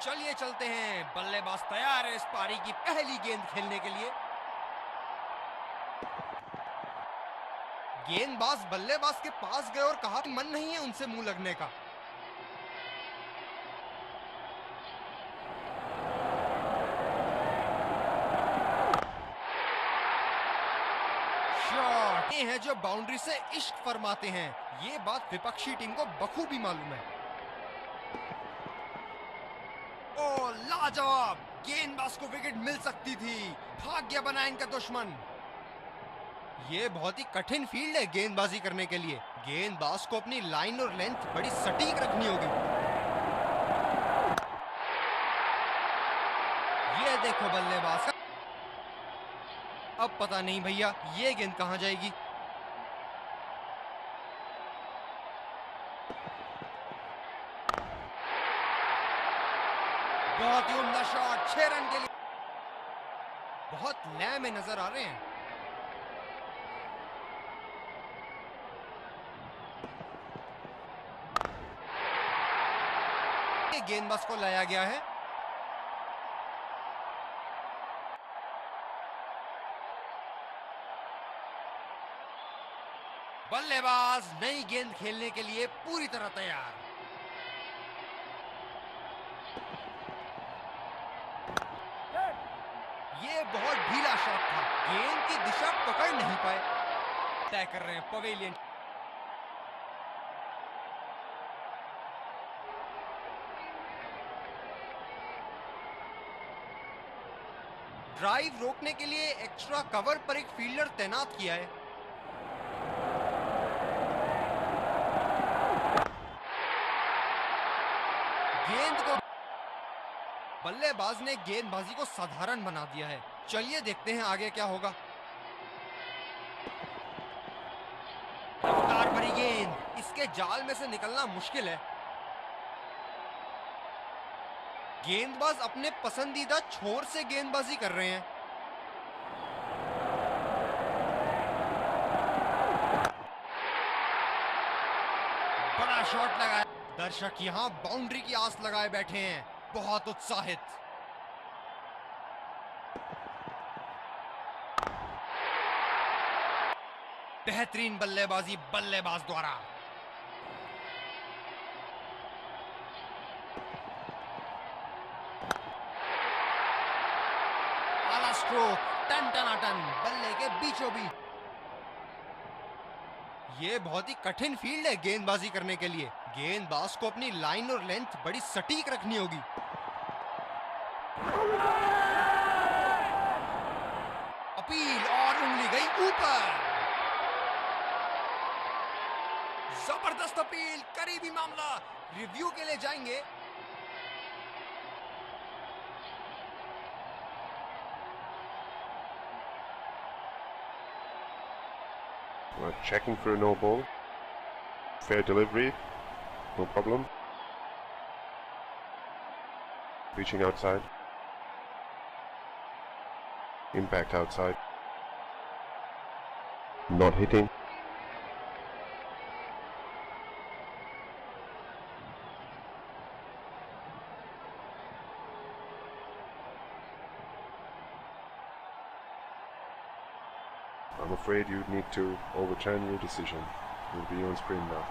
चलिए चलते हैं। बल्लेबाज तैयार है इस पारी की पहली गेंद खेलने के लिए। गेंदबाज बल्लेबाज के पास गए और कहा मन नहीं है उनसे मुंह लगने का। शॉट ये हैं जो बाउंड्री से इश्क फरमाते हैं। ये बात विपक्षी टीम को बखूबी मालूम है। ओ लाजवाब! गेंदबाज को विकेट मिल सकती थी। भाग्य बना इनका दुश्मन। ये बहुत ही कठिन फील्ड है गेंदबाजी करने के लिए। गेंदबाज को अपनी लाइन और लेंथ बड़ी सटीक रखनी होगी। ये देखो बल्लेबाज का। अब पता नहीं भैया ये गेंद कहां जाएगी। बहुत ही उम्दा शॉट, 6 रन के लिए। बहुत लय में नजर आ रहे हैं। गेंदबाज को लाया गया है। बल्लेबाज नई गेंद खेलने के लिए पूरी तरह तैयार। ये बहुत ढीला शॉट था। गेंद की दिशा पकड़ नहीं पाए। तय कर रहे हैं पवेलियन। ड्राइव रोकने के लिए एक्स्ट्रा कवर पर एक फील्डर तैनात किया है। गेंद को बल्लेबाज ने गेंदबाजी को साधारण बना दिया है। चलिए देखते हैं आगे क्या होगा। रफ्तार भरी गेंद, इसके जाल में से निकलना मुश्किल है। गेंदबाज अपने पसंदीदा छोर से गेंदबाजी कर रहे हैं। बड़ा शॉट लगाया। दर्शक यहां बाउंड्री की आस लगाए बैठे हैं, बहुत उत्साहित। बेहतरीन बल्लेबाजी बल्लेबाज द्वारा। आला स्ट्रोक, टन टनाटन, बल्ले के बीचों बीच। ये बहुत ही कठिन फील्ड है गेंदबाजी करने के लिए। गेंदबाज को अपनी लाइन और लेंथ बड़ी सटीक रखनी होगी। अपील और उंगली गई ऊपर। जबरदस्त अपील, करीबी मामला। रिव्यू के लिए जाएंगे। We're checking for a no ball. Fair delivery, no problem. Reaching outside. Impact outside. Not hitting. I'm afraid you need to overturn your decision. You'll be on screen now.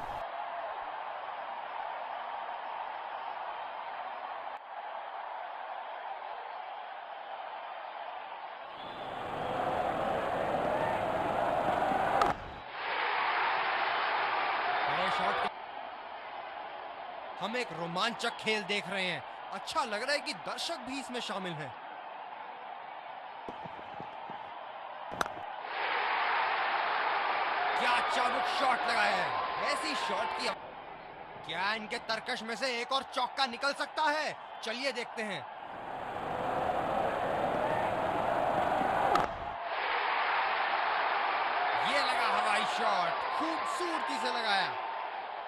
बड़े shot. हम एक रोमांचक खेल देख रहे हैं। अच्छा लग रहा है कि दर्शक भी इसमें शामिल हैं। क्या चाबुक शॉट लगाया है। ऐसी शॉट की क्या इनके तरकश में से एक और चौका निकल सकता है। चलिए देखते हैं। ये लगा हवाई शॉट, खूबसूरती से लगाया।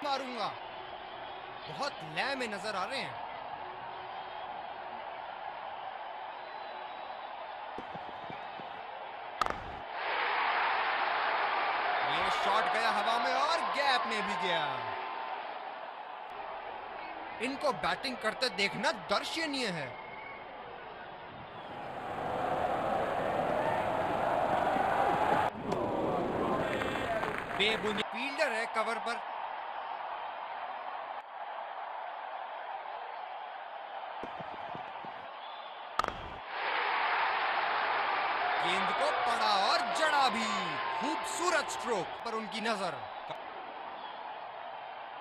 मारूंगा। बहुत लय में नजर आ रहे हैं। शॉट गया हवा में और गैप में भी गया। इनको बैटिंग करते देखना दर्शनीय है। बेबुनियाद फील्डर है कवर पर। गेंद को पड़ा और जड़ा भी। खूबसूरत स्ट्रोक पर उनकी नजर।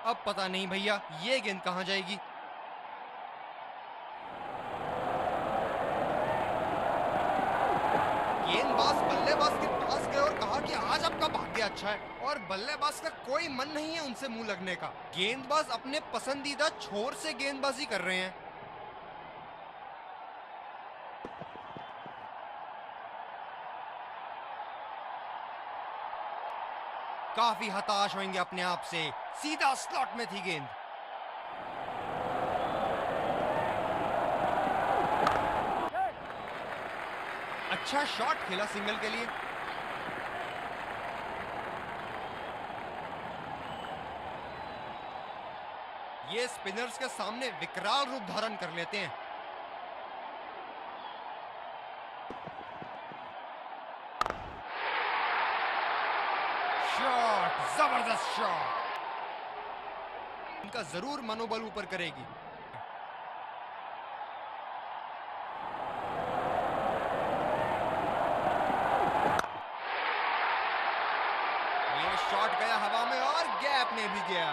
अब पता नहीं भैया ये गेंद कहां जाएगी। गेंदबाज बल्लेबाज के पास गए और कहा कि आज आपका भाग्य अच्छा है, और बल्लेबाज का कोई मन नहीं है उनसे मुंह लगने का। गेंदबाज अपने पसंदीदा छोर से गेंदबाजी कर रहे हैं। काफी हताश होंगे अपने आप से। सीधा स्लॉट में थी गेंद। अच्छा शॉट खेला सिंगल के लिए। ये स्पिनर्स के सामने विकराल रूप धारण कर लेते हैं। शॉट, जबरदस्त शॉट। इनका जरूर मनोबल ऊपर करेगी। ये शॉट गया हवा में और गैप में भी गया।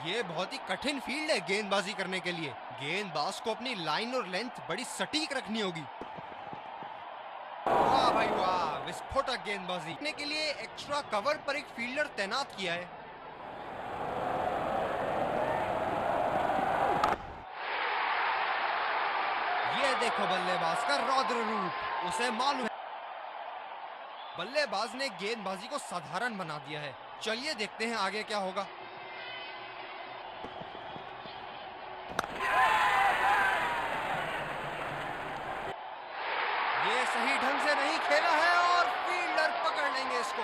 ये बहुत ही कठिन फील्ड है गेंदबाजी करने के लिए। गेंदबाज को अपनी लाइन और लेंथ बड़ी सटीक रखनी होगी। वाह भाई वाह, विस्फोटक गेंदबाजी करने के लिए एक्स्ट्रा कवर पर एक फील्डर तैनात किया है। ये देखो बल्लेबाज का रौद्र रूप। उसे मालूम है बल्लेबाज ने गेंदबाजी को साधारण बना दिया है। चलिए देखते हैं आगे क्या होगा। ये सही ढंग से नहीं खेला है और फील्डर पकड़ लेंगे इसको।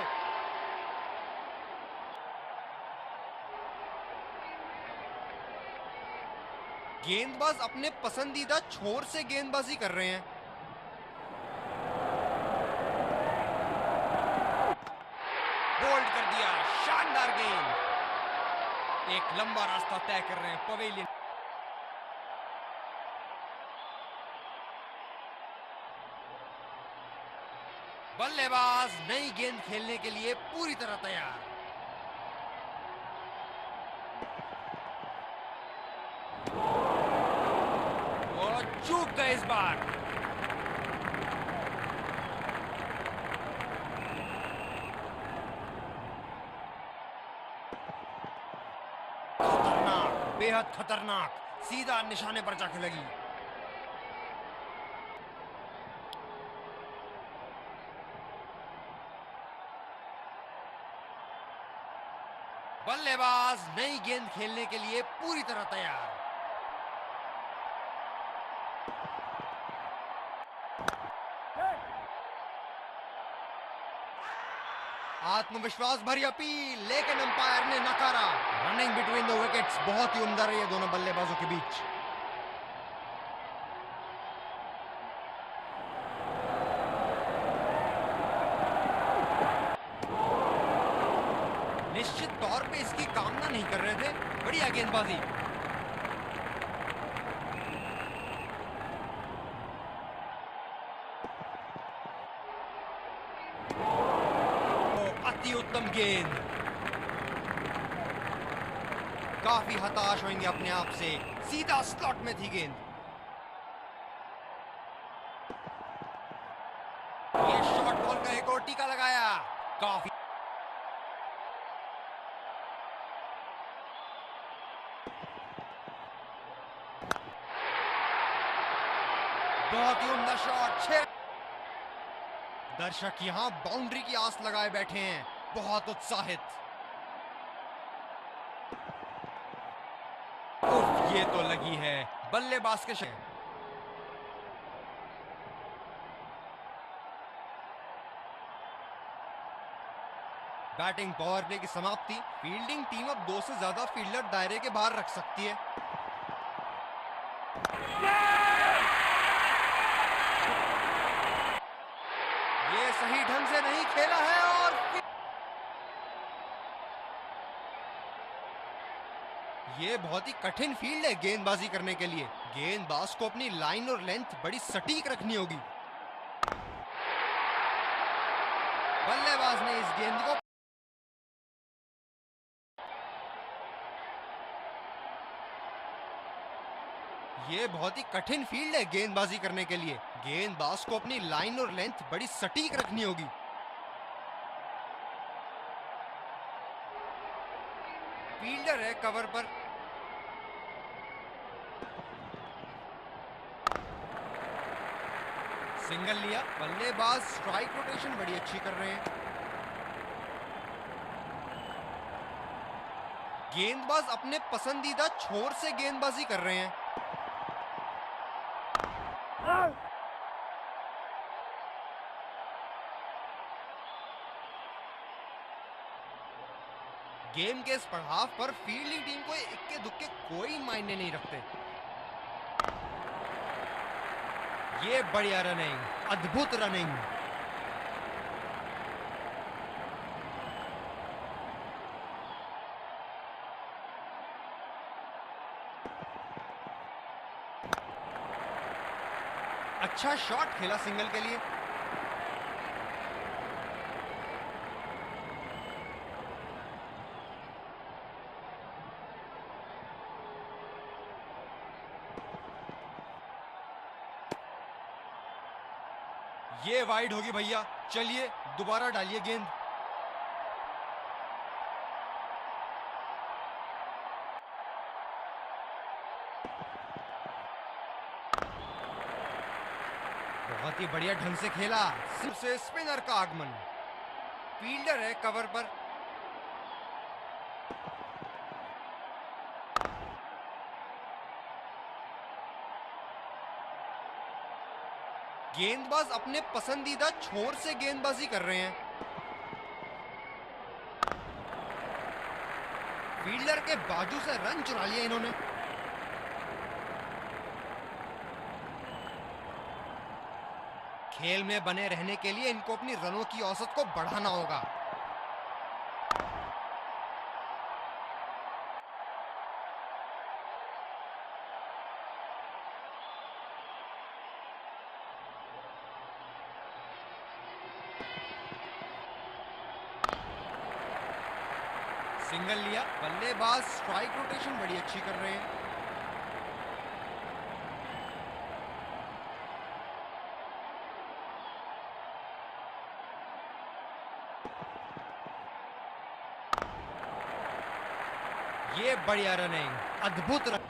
गेंदबाज अपने पसंदीदा छोर से गेंदबाजी कर रहे हैं। बोल्ड कर दिया, शानदार गेंद। एक लंबा रास्ता तय कर रहे हैं पवेलियन। बल्लेबाज नई गेंद खेलने के लिए पूरी तरह तैयार। वो चूक गए इस बार। खतरनाक, बेहद खतरनाक। सीधा निशाने पर जाके लगी। बल्लेबाज नई गेंद खेलने के लिए पूरी तरह तैयार। आत्मविश्वास भरी अपील, लेकिन अंपायर ने नकारा। रनिंग बिटवीन द विकेट्स बहुत ही उम्दा रही है दोनों बल्लेबाजों के बीच। निश्चित तौर पे इसकी कामना नहीं कर रहे थे। बढ़िया गेंदबाजी। अति उत्तम गेंद। काफी हताश होंगे अपने आप से। सीधा स्लॉट में थी गेंद। ये शॉर्ट बॉल का एक और टीका लगाया। काफी बहुत ही उम्दा शॉट। दर्शक यहां बाउंड्री की आस लगाए बैठे हैं, बहुत उत्साहित। उफ, ये तो लगी है बल्लेबाज के शे। बैटिंग पावर प्ले की समाप्ति। फील्डिंग टीम अब 2 से ज्यादा फील्डर दायरे के बाहर रख सकती है। ये सही ढंग से नहीं खेला है और ये बहुत ही कठिन फील्ड है गेंदबाजी करने के लिए। गेंदबाज को अपनी लाइन और लेंथ बड़ी सटीक रखनी होगी। बल्लेबाज ने इस गेंद को ये बहुत ही कठिन फील्ड है गेंदबाजी करने के लिए। गेंदबाज को अपनी लाइन और लेंथ बड़ी सटीक रखनी होगी। फील्डर है कवर पर। सिंगल लिया। बल्लेबाज स्ट्राइक रोटेशन बड़ी अच्छी कर रहे हैं। गेंदबाज अपने पसंदीदा छोर से गेंदबाजी कर रहे हैं। गेम के इस पड़ाव पर फील्डिंग टीम को इक्के दुक्के कोई मायने नहीं रखते। ये बढ़िया रनिंग, अद्भुत रनिंग। अच्छा शॉट खेला सिंगल के लिए। ये वाइड होगी भैया। चलिए दोबारा डालिए गेंद। बहुत ही बढ़िया ढंग से खेला। सिर्फ से स्पिनर का आगमन। फील्डर है कवर पर। गेंदबाज अपने पसंदीदा छोर से गेंदबाजी कर रहे हैं। फील्डर के बाजू से रन चुरा लिया इन्होंने। खेल में बने रहने के लिए इनको अपनी रनों की औसत को बढ़ाना होगा। सिंगल लिया। बल्लेबाज स्ट्राइक रोटेशन बड़ी अच्छी कर रहे हैं। ये बढ़िया रनिंग, अद्भुत रन।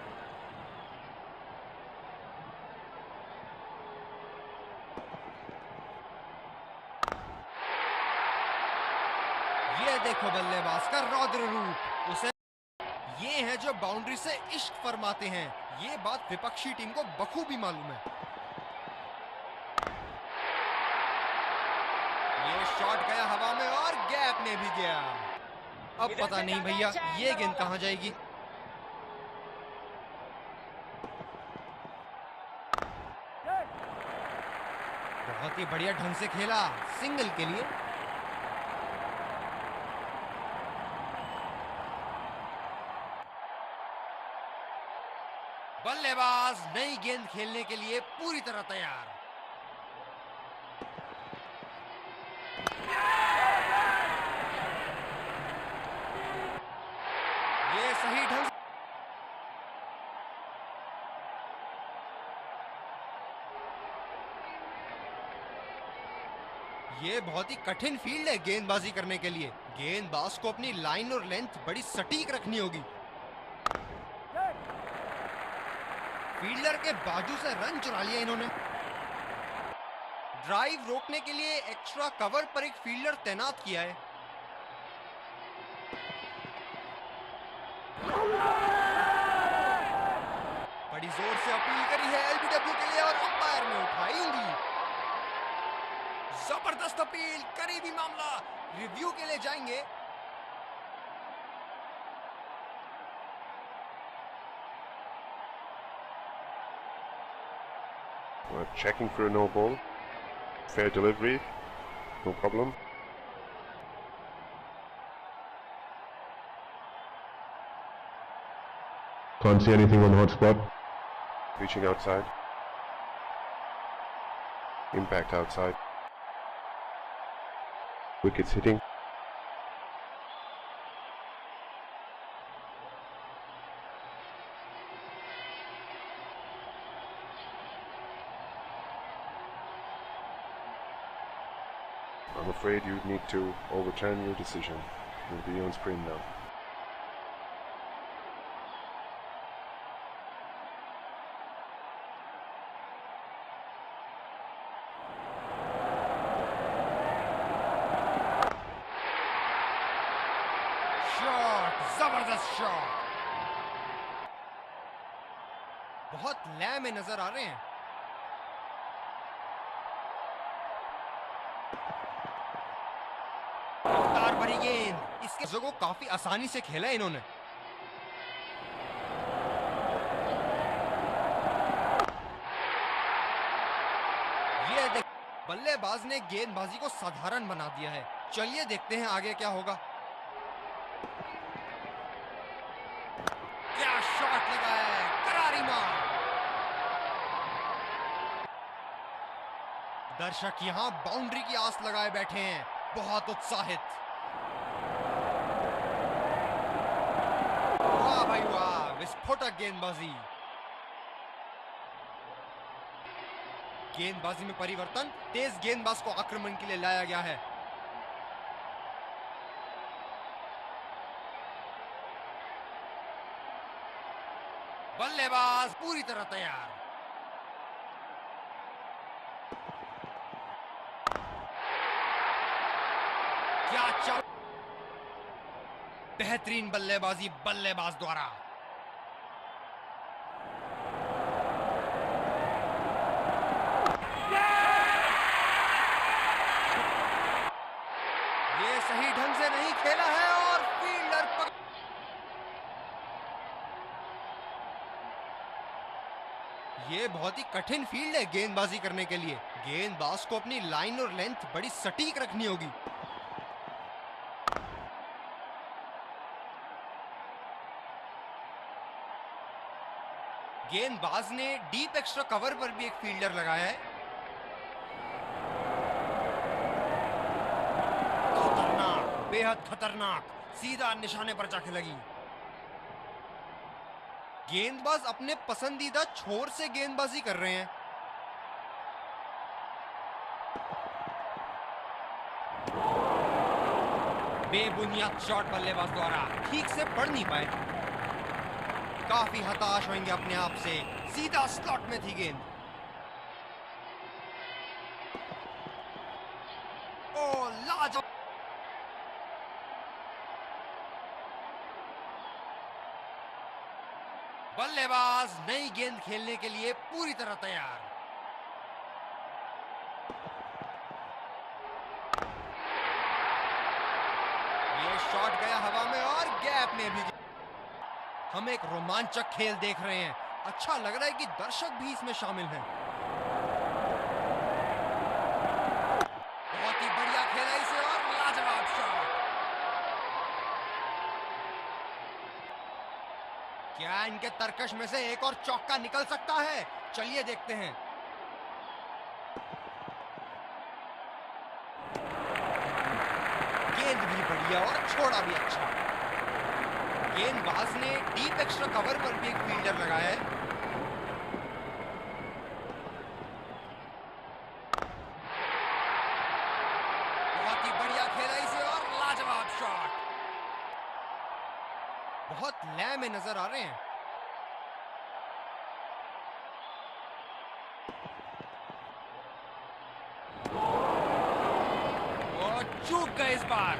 ये देखो बल्लेबाज का रौद्र रूप। उसे ये है जो बाउंड्री से इश्क फरमाते हैं। ये बात विपक्षी टीम को बखूबी मालूम है। ये शॉट गया हवा में और गैप में भी गया। अब पता नहीं भैया ये गेंद कहां जाएगी। बहुत ही बढ़िया ढंग से खेला सिंगल के लिए। बल्लेबाज नई गेंद खेलने के लिए पूरी तरह तैयार। ये सही ढंग। ये बहुत ही कठिन फील्ड है गेंदबाजी करने के लिए। गेंदबाज को अपनी लाइन और लेंथ बड़ी सटीक रखनी होगी। फील्डर के बाजू से रन चुरा लिया इन्होंने। ड्राइव रोकने के लिए एक्स्ट्रा कवर पर एक फील्डर तैनात किया है। बड़ी जोर से अपील करी है एलबीडब्ल्यू के लिए और अंपायर ने उठाई उंगली। जबरदस्त अपील, करीबी मामला, रिव्यू के लिए जाएंगे। Checking for a no ball. Fair delivery. No problem. Can't see anything on the hotspot. Reaching outside. Impact outside. Wickets hitting. I'm afraid you need to overturn your decision. You'll be on screen now. Shot, जबरदस्त shot. बहुत लय में नजर आ रहे हैं। रफ्तार भरी गेंद, इसके को काफी आसानी से खेला इन्होंने। ये देख, बल्लेबाज ने गेंदबाजी को साधारण बना दिया है। चलिए देखते हैं आगे क्या होगा। क्या शॉट लगा है, करारी मार। दर्शक यहां बाउंड्री की आस लगाए बैठे हैं, बहुत उत्साहित। वाह भाई वाह, विस्फोटक गेंदबाजी। गेंदबाजी में परिवर्तन, तेज गेंदबाज को आक्रमण के लिए लाया गया है। बल्लेबाज पूरी तरह तैयार। क्या चल, बेहतरीन बल्लेबाजी बल्लेबाज द्वारा। ये सही ढंग से नहीं खेला है और फील्डर पकड़। ये बहुत ही कठिन फील्ड है गेंदबाजी करने के लिए। गेंदबाज को अपनी लाइन और लेंथ बड़ी सटीक रखनी होगी। गेंदबाज ने डीप एक्स्ट्रा कवर पर भी एक फील्डर लगाया है। खतरनाक, बेहद खतरनाक, सीधा निशाने पर जाके लगी। गेंदबाज अपने पसंदीदा छोर से गेंदबाजी कर रहे हैं। बेबुनियाद शॉट बल्लेबाज द्वारा, ठीक से पढ़ नहीं पाए। काफी हताश होंगे अपने आप से, सीधा स्लॉट में थी गेंद। ओ लाजवाब। बल्लेबाज नई गेंद खेलने के लिए पूरी तरह तैयार। ये शॉट गया हवा में और गैप में भी। हम एक रोमांचक खेल देख रहे हैं। अच्छा लग रहा है कि दर्शक भी इसमें शामिल हैं। बहुत ही बढ़िया खेला इसे और लाजवाब शॉट। क्या इनके तरकश में से एक और चौका निकल सकता है? चलिए देखते हैं। गेंद भी बढ़िया और छोड़ा भी अच्छा। गेंदबाज ने डीप एक्स्ट्रा कवर पर भी एक फील्डर लगाया है। बहुत ही बढ़िया खेला इसे और लाजवाब शॉट। बहुत लय में नजर आ रहे हैं। वो चूक गए इस बार।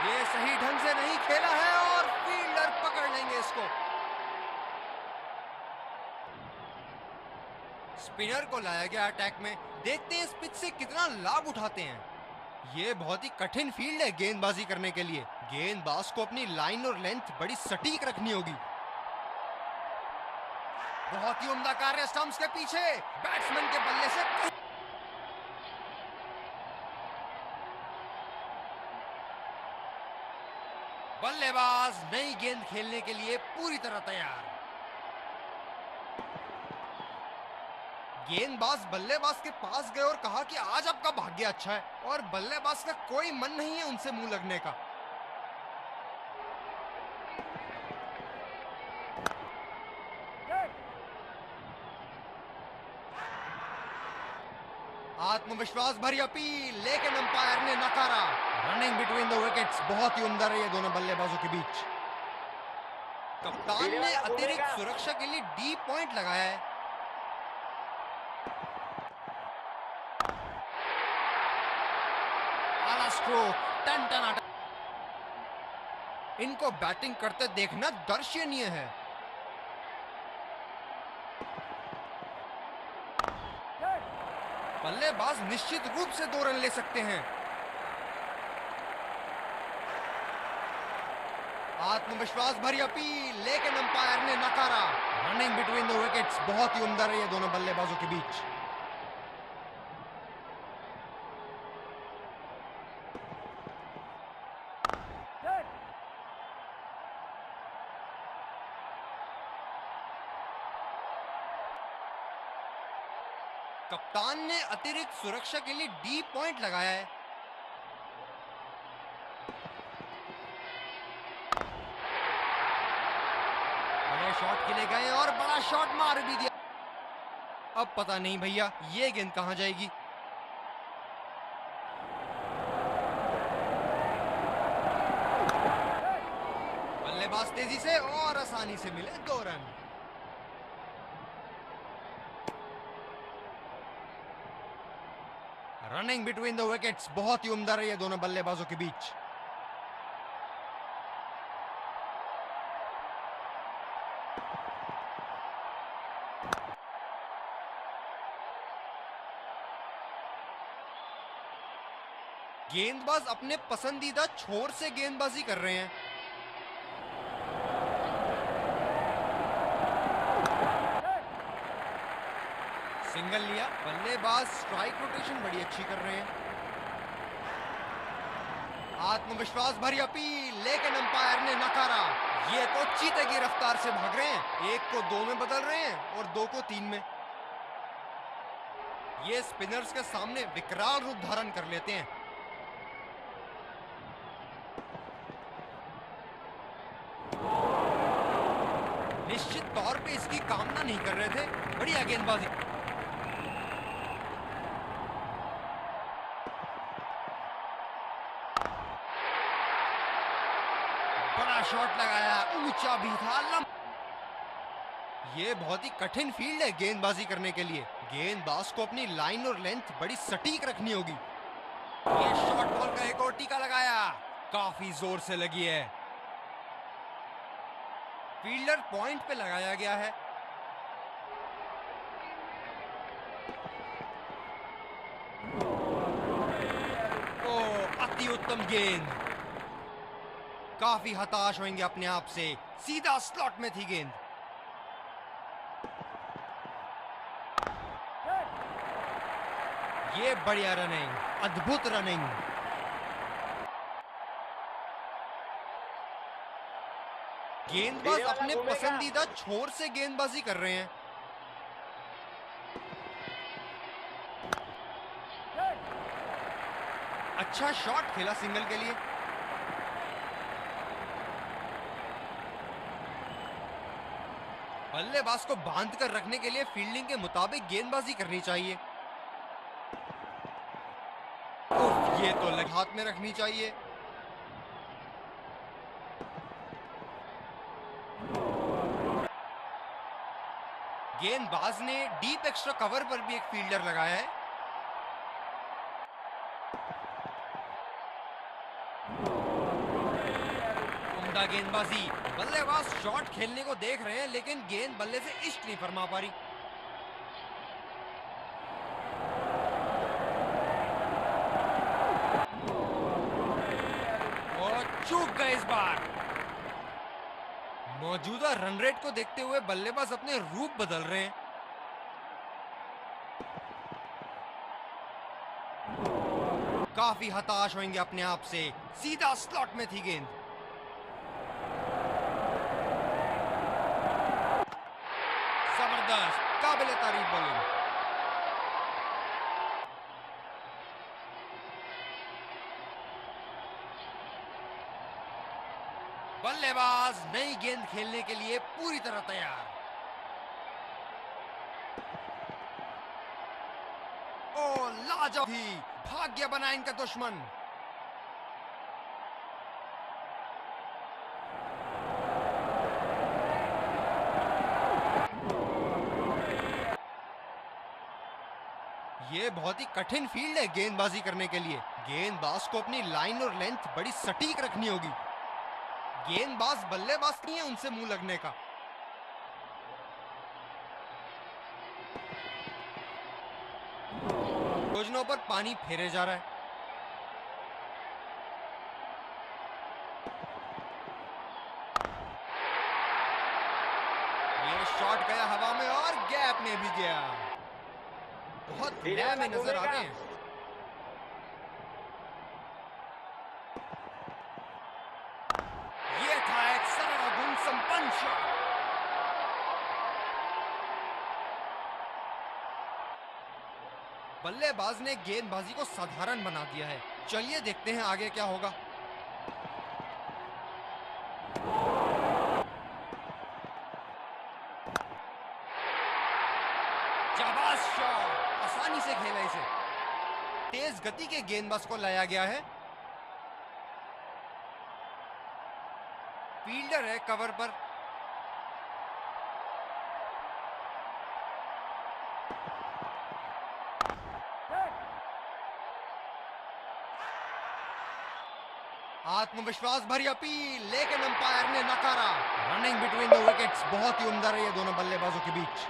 ये सही ढंग से नहीं खेला है और फील्डर पकड़ लेंगे इसको। स्पिनर को लाया गया अटैक में। देखते हैं इस पिच से कितना लाभ उठाते हैं। ये बहुत ही कठिन फील्ड है गेंदबाजी करने के लिए। गेंदबाज को अपनी लाइन और लेंथ बड़ी सटीक रखनी होगी। बहुत ही उम्दा कार्य स्टंप्स के पीछे, बैट्समैन के बल्ले से बल्लेबाज नई गेंद खेलने के लिए पूरी तरह तैयार। गेंदबाज बल्लेबाज के पास गए और कहा कि आज आपका भाग्य अच्छा है, और बल्लेबाज का कोई मन नहीं है उनसे मुंह लगने का। आत्मविश्वास भरी अपील, लेकिन अंपायर ने नकारा। रनिंग बिटवीन द विकेट्स, बहुत ही उम्दा रही है दोनों बल्लेबाजों के बीच। कप्तान ने अतिरिक्त सुरक्षा के लिए डी पॉइंट लगाया है। आला स्ट्रोक, टन टन अटैक। इनको बैटिंग करते देखना दर्शनीय है। बल्लेबाज निश्चित रूप से 2 रन ले सकते हैं। आत्मविश्वास भरी अपील, लेकिन अंपायर ने नकारा। रनिंग बिटवीन द विकेट्स, बहुत ही उम्दा रही है दोनों बल्लेबाजों के बीच। कप्तान ने अतिरिक्त सुरक्षा के लिए डी पॉइंट लगाया है। बड़े शॉट खेले गए और बड़ा शॉट मार भी दिया। अब पता नहीं भैया ये गेंद कहां जाएगी। बल्लेबाज तेजी से और आसानी से मिले 2 run. Running between the wickets, बहुत ही उम्दा रही है दोनों बल्लेबाजों के बीच। गेंदबाज अपने पसंदीदा छोर से गेंदबाजी कर रहे हैं। सिंगल लिया। बल्लेबाज स्ट्राइक रोटेशन बड़ी अच्छी कर रहे हैं। आत्मविश्वास भरी अपील, लेकिन अंपायर ने नकारा। ये तो चीते की रफ्तार से भाग रहे हैं। 1 को 2 में बदल रहे हैं और 2 को 3 में। ये स्पिनर्स के सामने विकराल रूप धारण कर लेते हैं। निश्चित तौर पे इसकी कामना नहीं कर रहे थे। बढ़िया गेंदबाजी। बड़ा शॉट लगाया, ऊंचा भी था, ये बहुत ही कठिन फील्ड है गेंदबाजी करने के लिए। गेंदबाज को अपनी लाइन और लेंथ बड़ी सटीक रखनी होगी। ये शॉट बॉल का एक और टीका लगाया, काफी जोर से लगी है। फील्डर पॉइंट पे लगाया गया है। ओ, अति उत्तम गेंद। काफी हताश होंगे अपने आप से। सीधा स्लॉट में थी गेंद। ये बढ़िया रनिंग, अद्भुत रनिंग। गेंदबाज अपने पसंदीदा छोर से गेंदबाजी कर रहे हैं। अच्छा शॉट खेला सिंगल के लिए। बल्लेबाज को बांध कर रखने के लिए फील्डिंग के मुताबिक गेंदबाजी करनी चाहिए। ये तो लग हाथ में रखनी चाहिए। गेंदबाज ने डीप एक्स्ट्रा कवर पर भी एक फील्डर लगाया है। उम्दा गेंदबाजी। बल्लेबाज शॉट खेलने को देख रहे हैं, लेकिन गेंद बल्ले से इश्क नहीं फरमा पा रही। चूक गए इस बार। मौजूदा रन रेट को देखते हुए बल्लेबाज अपने रूप बदल रहे हैं। काफी हताश होंगे अपने आप से। सीधा स्लॉट में थी गेंद। जबरदस्त, काबिले तारीफ बॉलिंग। बल्लेबाज नई गेंद खेलने के लिए पूरी तरह तैयार। ओ लाजवाब थी, भाग्य बना इनका दुश्मन। ये बहुत ही कठिन फील्ड है गेंदबाजी करने के लिए। गेंदबाज को अपनी लाइन और लेंथ बड़ी सटीक रखनी होगी। गेंदबाज बल्लेबाज नहीं है उनसे मुंह लगने का। योजनाओं पर पानी फेरे जा रहा है। ये शॉट गया हवा में और गैप में भी गया। बहुत लय में नजर आ रहे हैं। ये था एक सरल गुण संपन्न शॉट। बल्लेबाज ने गेंदबाजी को साधारण बना दिया है। चलिए देखते हैं आगे क्या होगा। शाबाश शॉट, आसानी से खेला इसे। तेज गति के गेंदबाज को लाया गया है। फील्डर है कवर पर। आत्मविश्वास भरी अपील, लेकिन अंपायर ने नकारा। रनिंग बिटवीन द विकेट्स बहुत ही उम्दा रही है दोनों बल्लेबाजों के बीच।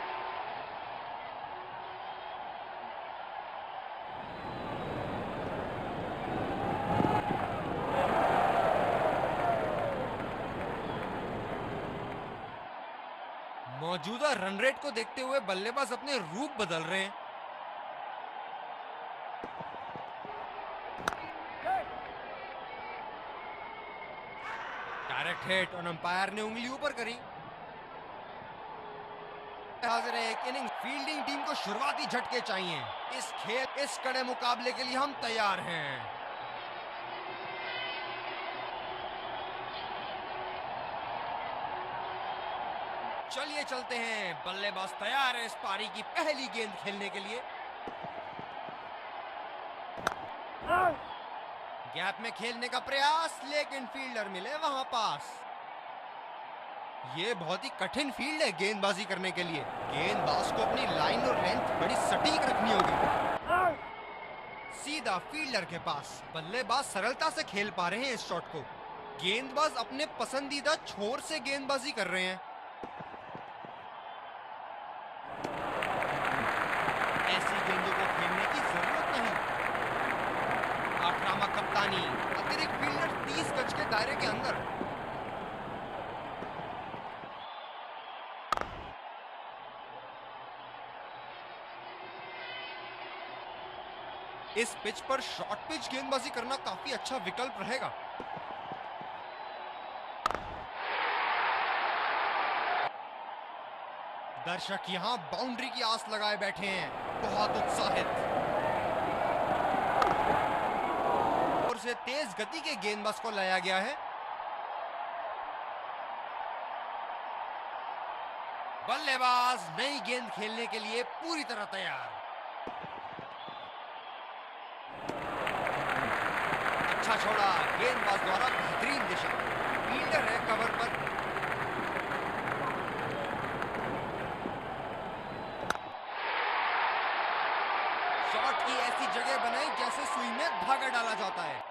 मौजूदा रन रेट को देखते हुए बल्लेबाज अपने रूप बदल रहे हैं। डायरेक्ट हिट और अंपायर ने उंगली ऊपर करी। हाजिर है एक इनिंग। फील्डिंग टीम को शुरुआती झटके चाहिए। इस कड़े मुकाबले के लिए हम तैयार हैं। चलिए चलते हैं। बल्लेबाज तैयार है इस पारी की पहली गेंद खेलने के लिए। गैप में खेलने का प्रयास, लेकिन फील्डर मिले वहां पास। ये बहुत ही कठिन फील्ड है गेंदबाजी करने के लिए। गेंदबाज को अपनी लाइन और लेंथ बड़ी सटीक रखनी होगी। सीधा फील्डर के पास। बल्लेबाज सरलता से खेल पा रहे हैं इस शॉट को। गेंदबाज अपने पसंदीदा छोर से गेंदबाजी कर रहे हैं। ऐसी गेंदों को खेलने की जरूरत नहीं। आक्रामक कप्तानी, अतिरिक्त फील्डर 30 गज के दायरे के अंदर। इस पिच पर शॉर्ट पिच गेंदबाजी करना काफी अच्छा विकल्प रहेगा। दर्शक यहां बाउंड्री की आस लगाए बैठे हैं, बहुत उत्साहित। और से तेज गति के गेंदबाज को लाया गया है। बल्लेबाज नई गेंद खेलने के लिए पूरी तरह तैयार। अच्छा छोड़ा, गेंदबाज द्वारा बेहतरीन दिशा। फील्डर है कवर पर। शॉट की ऐसी जगह बनाई जैसे सुई में धागा डाला जाता है।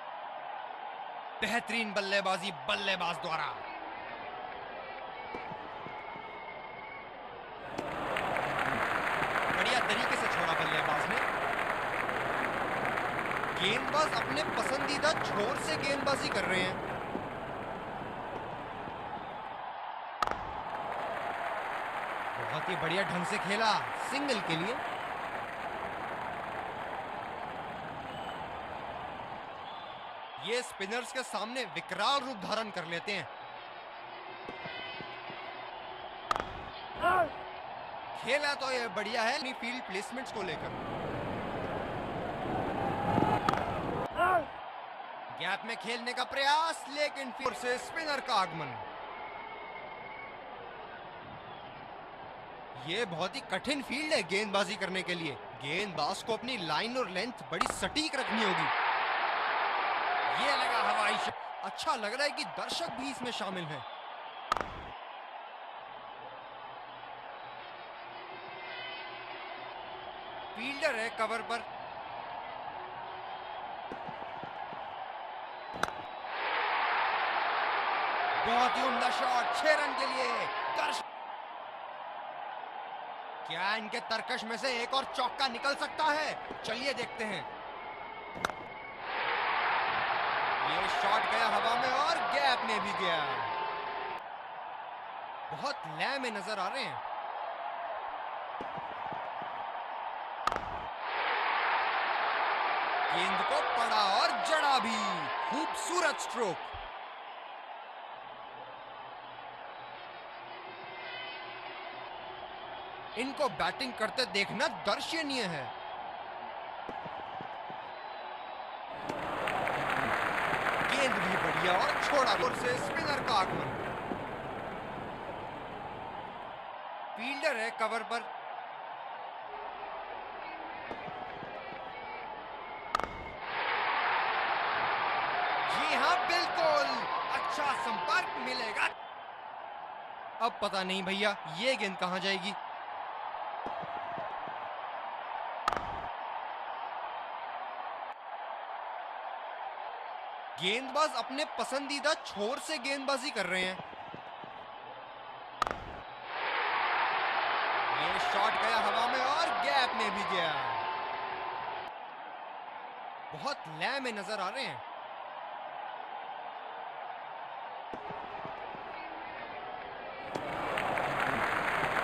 बेहतरीन बल्लेबाजी बल्लेबाज द्वारा। बढ़िया तरीके से छोड़ा बल्लेबाज ने। गेंदबाज अपने पसंदीदा छोर से गेंदबाजी कर रहे हैं। बहुत ही बढ़िया ढंग से खेला सिंगल के लिए। ये स्पिनर्स के सामने विकराल रूप धारण कर लेते हैं। खेला तो ये बढ़िया है अपनी फील्ड प्लेसमेंट्स को लेकर। गैप में खेलने का प्रयास, लेकिन फिर से स्पिनर का आगमन। ये बहुत ही कठिन फील्ड है गेंदबाजी करने के लिए। गेंदबाज को अपनी लाइन और लेंथ बड़ी सटीक रखनी होगी। ये लगा हवाई शॉट। अच्छा लग रहा है कि दर्शक भी इसमें शामिल हैं। फील्डर है कवर पर। बहुत ही उम्दा शॉट 6 रन के लिए। दर्शक, क्या इनके तरकश में से एक और चौका निकल सकता है? चलिए देखते हैं। ये शॉट गया हवा में और गैप में भी गया। बहुत लय में नजर आ रहे हैं। गेंद को पड़ा और जड़ा भी। खूबसूरत स्ट्रोक। इनको बैटिंग करते देखना दर्शनीय है। गेंद भी बढ़िया और छोड़ा और से स्पिनर का आगमन। फील्डर है कवर पर। जी हां, बिल्कुल अच्छा संपर्क मिलेगा। अब पता नहीं भैया ये गेंद कहां जाएगी। गेंदबाज अपने पसंदीदा छोर से गेंदबाजी कर रहे हैं। ये शॉट गया हवा में और गैप में भी गया। बहुत लय में नजर आ रहे हैं।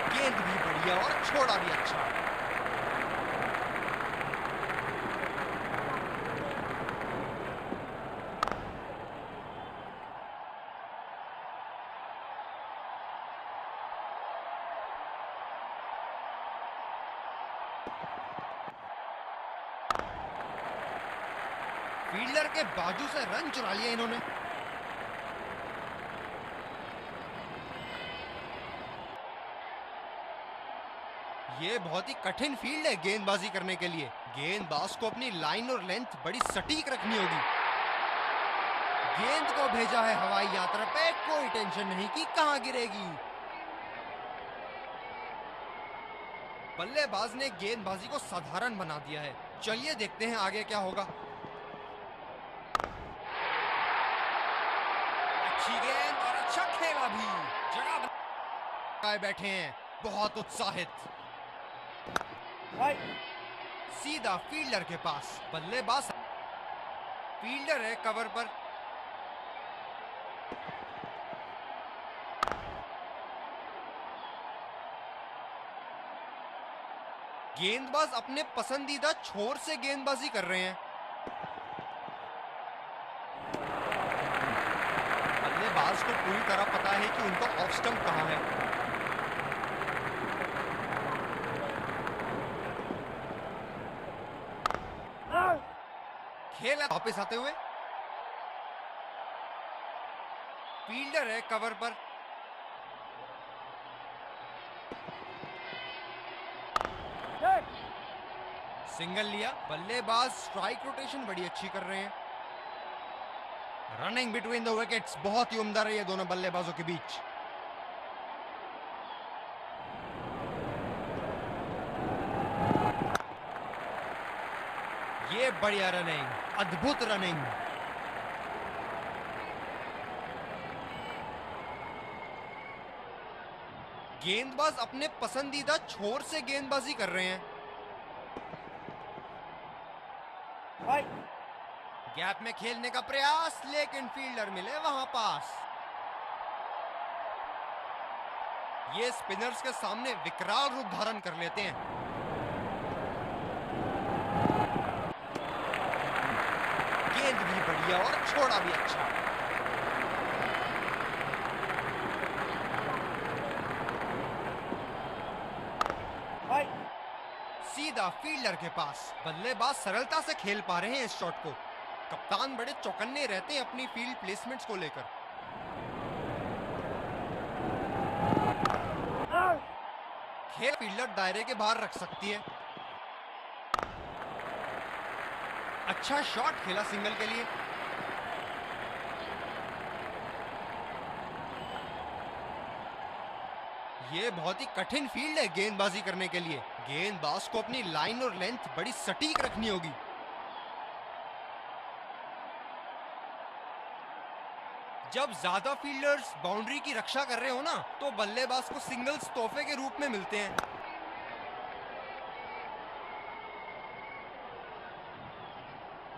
गेंद भी बढ़िया और छोड़ा भी अच्छा। फील्डर के बाजू से रन चुरा लिया इन्होंने। ये बहुत ही कठिन फील्ड है गेंदबाजी करने के लिए। गेंदबाज को अपनी लाइन और लेंथ बड़ी सटीक रखनी होगी। गेंद को भेजा है हवाई यात्रा पे, कोई टेंशन नहीं कि कहां गिरेगी। बल्लेबाज ने गेंदबाजी को साधारण बना दिया है। चलिए देखते हैं आगे क्या होगा। अच्छी गेंद और अच्छा खेला भी। जगह बनाए बैठे हैं, बहुत उत्साहित। सीधा फील्डर के पास। बल्लेबाज फील्डर है कवर पर। गेंदबाज अपने पसंदीदा छोर से गेंदबाजी कर रहे हैं। बल्लेबाज को पूरी तरह पता है कि उनका ऑफ स्टंप कहां है। खेल वापस आते हुए। फील्डर है कवर पर। सिंगल लिया। बल्लेबाज स्ट्राइक रोटेशन बड़ी अच्छी कर रहे हैं। रनिंग बिटवीन द विकेट्स बहुत ही उम्दा रही है दोनों बल्लेबाजों के बीच। ये बढ़िया रनिंग, अद्भुत रनिंग। गेंदबाज अपने पसंदीदा छोर से गेंदबाजी कर रहे हैं। गैप में खेलने का प्रयास, लेकिन फील्डर मिले वहां पास। ये स्पिनर्स के सामने विकराल रूप धारण कर लेते हैं। गेंद भी बढ़िया और छोड़ा भी अच्छा। सीधा फील्डर के पास। बल्लेबाज सरलता से खेल पा रहे हैं इस शॉट को। कप्तान बड़े चौकन्ने रहते हैं अपनी फील्ड प्लेसमेंट्स को लेकर। खेल फील्डर दायरे के बाहर रख सकती है। अच्छा शॉट खेला सिंगल के लिए। ये बहुत ही कठिन फील्ड है गेंदबाजी करने के लिए। गेंदबाज को अपनी लाइन और लेंथ बड़ी सटीक रखनी होगी। जब ज्यादा फील्डर्स बाउंड्री की रक्षा कर रहे हो ना, तो बल्लेबाज को सिंगल्स तोहफे के रूप में मिलते हैं।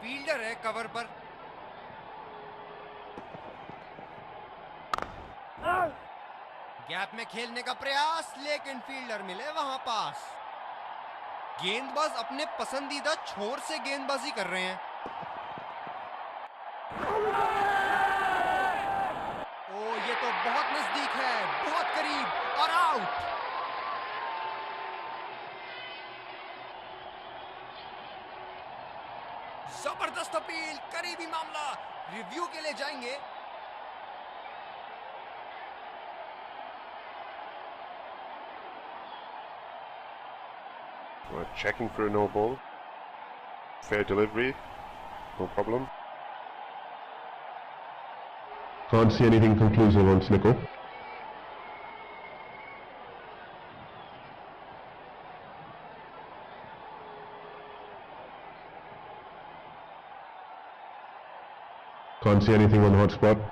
फील्डर है कवर पर। गैप में खेलने का प्रयास, लेकिन फील्डर मिले वहां पास। गेंदबाज अपने पसंदीदा छोर से गेंदबाजी कर रहे हैं। ओ, ये तो बहुत नजदीक है, बहुत करीब और आउट। जबरदस्त अपील, करीबी मामला। रिव्यू के लिए जाएंगे। We're checking for a no ball. Fair delivery, no problem. Can't see anything conclusive on Snicko. Can't see anything on hotspot.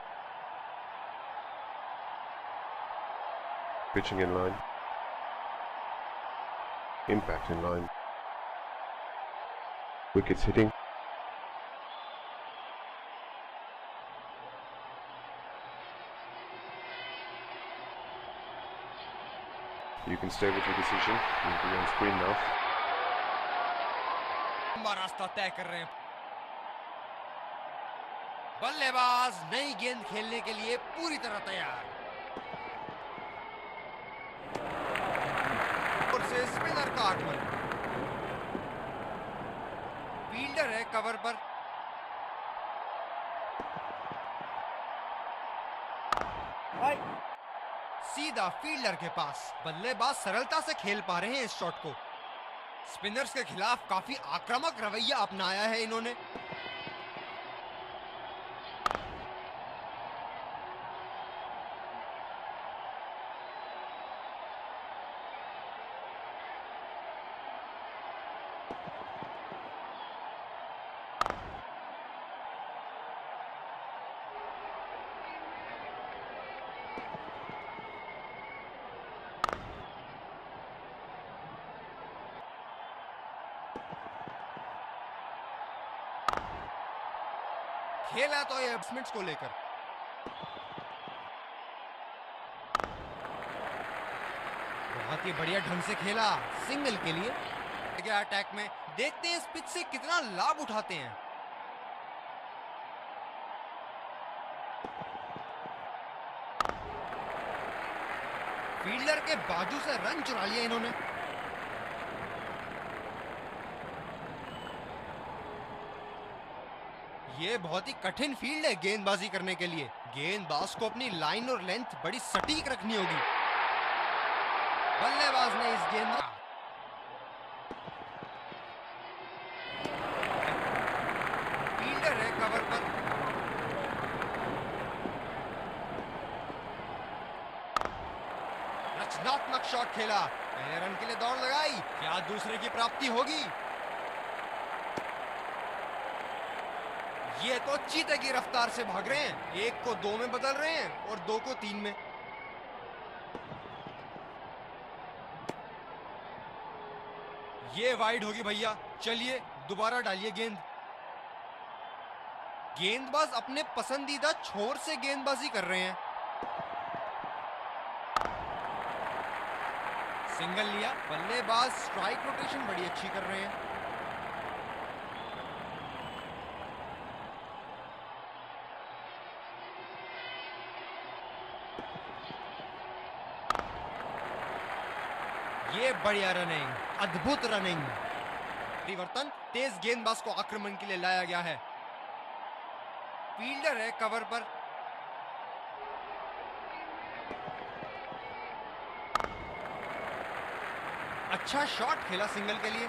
Pitching in line. Impact in line. Wickets hitting. You can stay with your decision. You'll be on screen now. लंबा रास्ता तय कर रहे हैं। बल्लेबाज नई गेंद खेलने के लिए पूरी तरह तैयार। और से स्पिनर का आगमन। फील्डर है कवर पर। सीधा फील्डर के पास। बल्लेबाज सरलता से खेल पा रहे हैं इस शॉट को। स्पिनर्स के खिलाफ काफी आक्रामक रवैया अपनाया है इन्होंने। खेला तो ये बैट्समैन्स को लेकर। बहुत ही बढ़िया ढंग से खेला सिंगल के लिए। अटैक में देखते हैं इस पिच से कितना लाभ उठाते हैं। फील्डर के बाजू से रन चुरा लिया इन्होंने। ये बहुत ही कठिन फील्ड है गेंदबाजी करने के लिए। गेंदबाज को अपनी लाइन और लेंथ बड़ी सटीक रखनी होगी। बल्लेबाज ने इस गेंद फील्डर है कवर पर। रचनात्मक शॉट खेला, पहले रन के लिए दौड़ लगाई। क्या दूसरे की प्राप्ति होगी? ये तो चीते की रफ्तार से भाग रहे हैं। एक को 2 में बदल रहे हैं और 2 को 3 में। ये वाइड होगी भैया। चलिए दोबारा डालिए गेंद। गेंदबाज अपने पसंदीदा छोर से गेंदबाजी कर रहे हैं। सिंगल लिया, बल्लेबाज स्ट्राइक रोटेशन बड़ी अच्छी कर रहे हैं। ये बढ़िया रनिंग, अद्भुत रनिंग। परिवर्तन, तेज गेंदबाज को आक्रमण के लिए लाया गया है। फील्डर है कवर पर। अच्छा शॉट खेला सिंगल के लिए।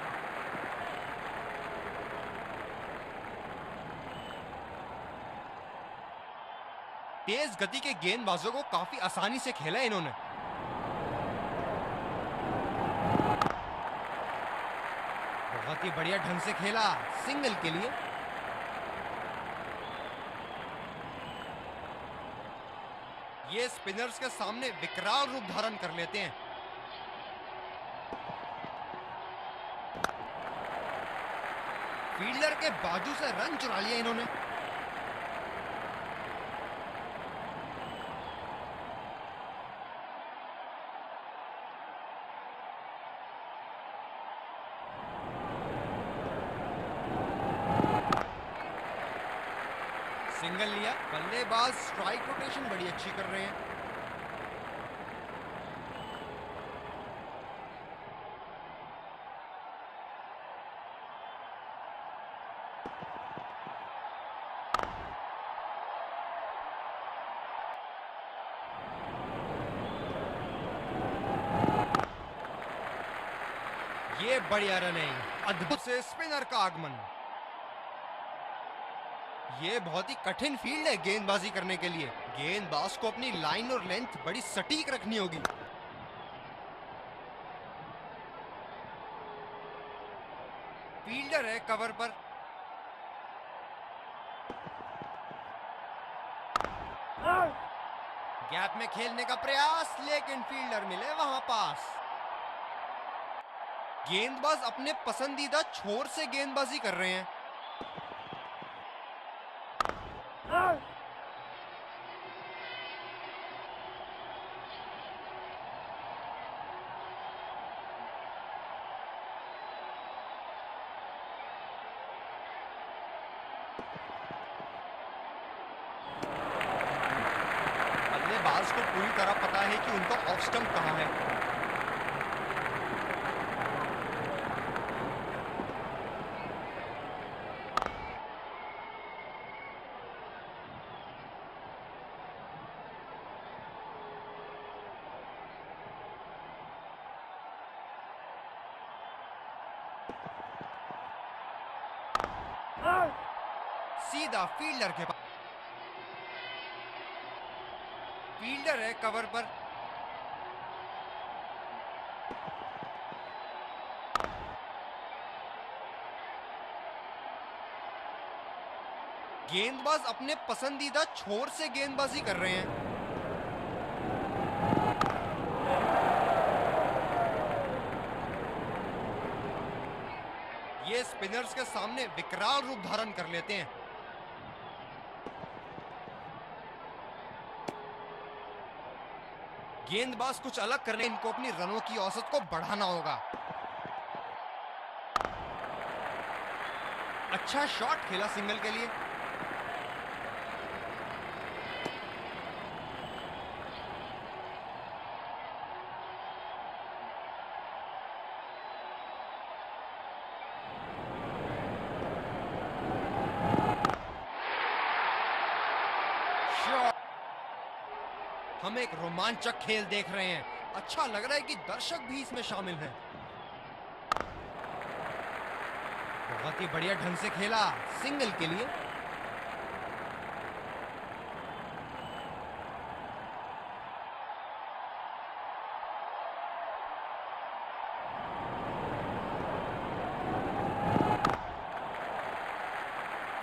तेज गति के गेंदबाजों को काफी आसानी से खेला इन्होंने। बहुत ही बढ़िया ढंग से खेला सिंगल के लिए। ये स्पिनर्स के सामने विकराल रूप धारण कर लेते हैं। फील्डर के बाजू से रन चुरा लिया इन्होंने। सिंगल लिया, बल्लेबाज स्ट्राइक रोटेशन बड़ी अच्छी कर रहे हैं। ये बढ़िया रनिंग, अद्भुत से स्पिनर का आगमन। ये बहुत ही कठिन फील्ड है गेंदबाजी करने के लिए। गेंदबाज को अपनी लाइन और लेंथ बड़ी सटीक रखनी होगी। फील्डर है कवर पर। गैप में खेलने का प्रयास, लेकिन फील्डर मिले वहां पास। गेंदबाज अपने पसंदीदा छोर से गेंदबाजी कर रहे हैं। बल्लेबाज को पूरी तरह पता है कि उनका ऑफ स्टंप कहां है। सीधा फील्डर के पास। फील्डर है कवर पर। गेंदबाज अपने पसंदीदा छोर से गेंदबाजी कर रहे हैं। ये स्पिनर्स के सामने विकराल रूप धारण कर लेते हैं। गेंदबाज कुछ अलग करने, इनको अपनी रनों की औसत को बढ़ाना होगा। अच्छा शॉट खेला सिंगल के लिए। हम एक रोमांचक खेल देख रहे हैं। अच्छा लग रहा है कि दर्शक भी इसमें शामिल हैं। बहुत ही बढ़िया ढंग से खेला सिंगल के लिए।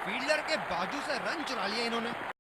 फील्डर के बाजू से रन चुरा लिया इन्होंने।